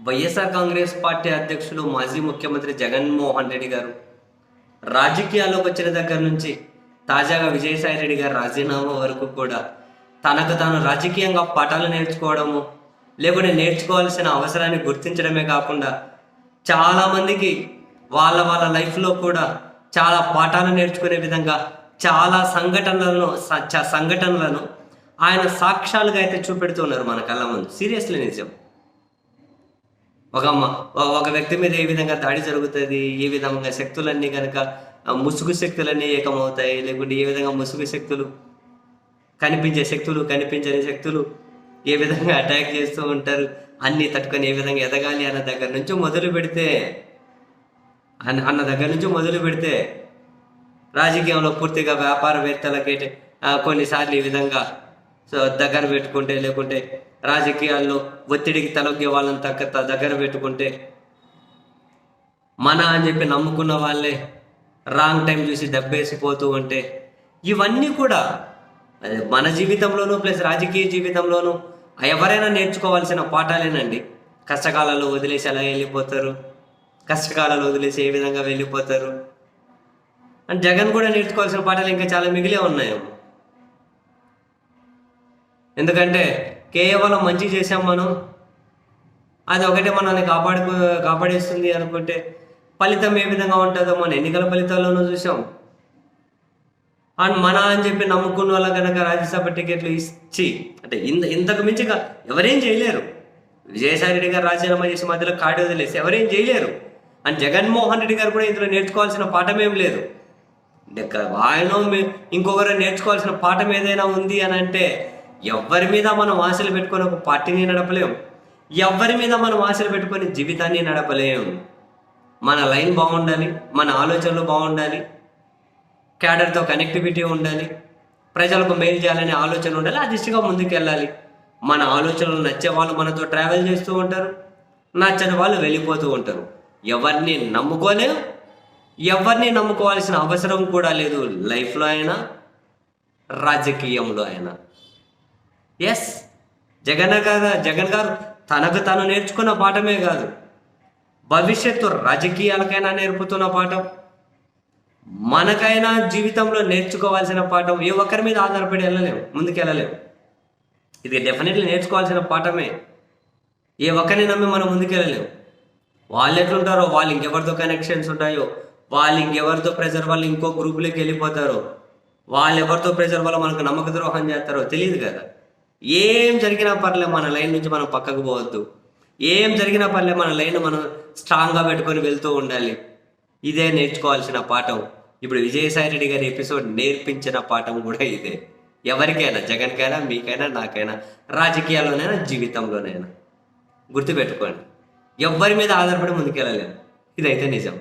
YSR Congress party అధ్యక్షులు మాజీ ముఖ్యమంత్రి జగన్మోహన్ రెడ్డి గారు రాజకీయాల్లోకి వచ్చిన దగ్గర నుంచి తాజాగా విజయసాయి రెడ్డి గారు రాజీనామా వరకు కూడా తనకు తాను రాజకీయంగా పాఠాలు నేర్చుకోవడము, లేకుంటే నేర్చుకోవాల్సిన అవసరాన్ని గుర్తించడమే కాకుండా చాలామందికి వాళ్ళ వాళ్ళ లైఫ్లో కూడా చాలా పాఠాలు నేర్చుకునే విధంగా చాలా సంఘటనలను ఆయన సాక్ష్యాలుగా అయితే చూపెడుతున్నారు మన కళ్ళ ముందు. సీరియస్లీ నిజం. ఒక వ్యక్తి మీద ఏ విధంగా దాడి జరుగుతుంది, ఏ విధంగా శక్తులన్నీ కనుక ముసుగు శక్తులన్నీ ఏకమవుతాయి, లేకుంటే ఏ విధంగా ముసుగు శక్తులు కనిపించే శక్తులు కనిపించని శక్తులు ఏ విధంగా అటాక్ చేస్తూ ఉంటారు, అన్నీ తట్టుకొని ఏ విధంగా ఎదగాలి అన్న దగ్గర నుంచి మొదలు పెడితే రాజకీయంలో పూర్తిగా వ్యాపారవేత్తలకి కొన్నిసార్లు ఈ విధంగా దగ్గర పెట్టుకుంటే, లేకుంటే రాజకీయాల్లో ఒత్తిడికి తలొగ్గే వాళ్ళని దగ్గర పెట్టుకుంటే, మన అని చెప్పి నమ్ముకున్న వాళ్ళే రాంగ్ టైం చూసి దెబ్బేసిపోతూ ఉంటే, ఇవన్నీ కూడా మన జీవితంలోనూ ప్లస్ రాజకీయ జీవితంలోనూ ఎవరైనా నేర్చుకోవాల్సిన పాఠాలేనండి. కష్టకాలంలో వదిలేసి ఎలా వెళ్ళిపోతారు, కష్టకాలంలో వదిలేసి ఏ విధంగా వెళ్ళిపోతారు అని జగన్ కూడా నేర్చుకోవాల్సిన పాఠాలు ఇంకా చాలా మిగిలే ఉన్నాయేమో. ఎందుకంటే కేవలం మంచి చేసాం మనం, అది ఒకటే మనల్ని కాపాడేస్తుంది అనుకుంటే ఫలితం ఏ విధంగా ఉంటుందో మన ఎన్నికల ఫలితాల్లోనూ చూసాం. అండ్ అని చెప్పి నమ్ముకున్న వాళ్ళ కనుక రాజ్యసభ టికెట్లు ఇచ్చి అంటే ఇంతకు మించిగా ఎవరేం చేయలేరు. విజయసాయి రెడ్డి గారు రాజీనామా చేసి మధ్యలో కాడి వదిలేసి ఎవరేం చేయలేరు. అండ్ జగన్మోహన్ రెడ్డి గారు కూడా ఇందులో నేర్చుకోవాల్సిన పాఠం ఏం లేదు. ఆయన ఇంకొకరు నేర్చుకోవాల్సిన పాఠం ఏదైనా ఉంది అని అంటే, ఎవరి మీద మనం ఆశలు పెట్టుకొని ఒక పార్టీని నడపలేం, ఎవరి మీద మనం ఆశలు పెట్టుకొని జీవితాన్ని నడపలేం. మన లైన్ బాగుండాలి, మన ఆలోచనలు బాగుండాలి, క్యాడర్తో కనెక్టివిటీ ఉండాలి, ప్రజలకు మేలు చేయాలనే ఆలోచన ఉండాలి, ఆ దిశగా ముందుకు వెళ్ళాలి. మన ఆలోచనలు నచ్చే వాళ్ళు మనతో ట్రావెల్ చేస్తూ ఉంటారు, నచ్చని వాళ్ళు వెళ్ళిపోతూ ఉంటారు. ఎవరిని నమ్ముకోవాల్సిన అవసరం కూడా లేదు, లైఫ్లో అయినా రాజకీయంలో అయినా. ఎస్, జగన్ గారు తనకు తాను నేర్చుకున్న పాఠమే కాదు, భవిష్యత్తు రాజకీయాలకైనా నేర్పుతున్న పాఠం, మనకైనా జీవితంలో నేర్చుకోవాల్సిన పాఠం. ఏ ఒక్కరి మీద ఆధారపడి ముందుకు వెళ్ళలేము. ఇది డెఫినెట్లీ నేర్చుకోవాల్సిన పాఠమే. ఏ ఒక్కరిని నమ్మి మనం ముందుకెళ్ళలేము. వాళ్ళు ఎట్లుంటారో, వాళ్ళు ఇంకెవరితో కనెక్షన్స్ ఉంటాయో, వాళ్ళు ఇంకెవరితో ప్రెజర్ వల్ల ఇంకో గ్రూపులోకి వెళ్ళిపోతారో, వాళ్ళు ఎవరితో ప్రెజర్ వల్ల మనకు నమ్మక ద్రోహం చేస్తారో తెలియదు కదా. ఏం జరిగినా పర్లే మన లైన్ నుంచి మనం పక్కకు పోవద్దు. ఏం జరిగినా పర్లే మన లైన్ మనం స్ట్రాంగ్గా పెట్టుకొని వెళ్తూ ఉండాలి. ఇదే నేర్చుకోవాల్సిన పాఠం. ఇప్పుడు విజయసాయి రెడ్డి గారి ఎపిసోడ్ నేర్పించిన పాఠం కూడా ఇదే. ఎవరికైనా, జగన్కైనా, మీకైనా, నాకైనా, రాజకీయాల్లోనైనా, జీవితంలోనైనా గుర్తుపెట్టుకోండి, ఎవ్వరి మీద ఆధారపడి ముందుకెళ్ళలేము. ఇదైతే నిజం.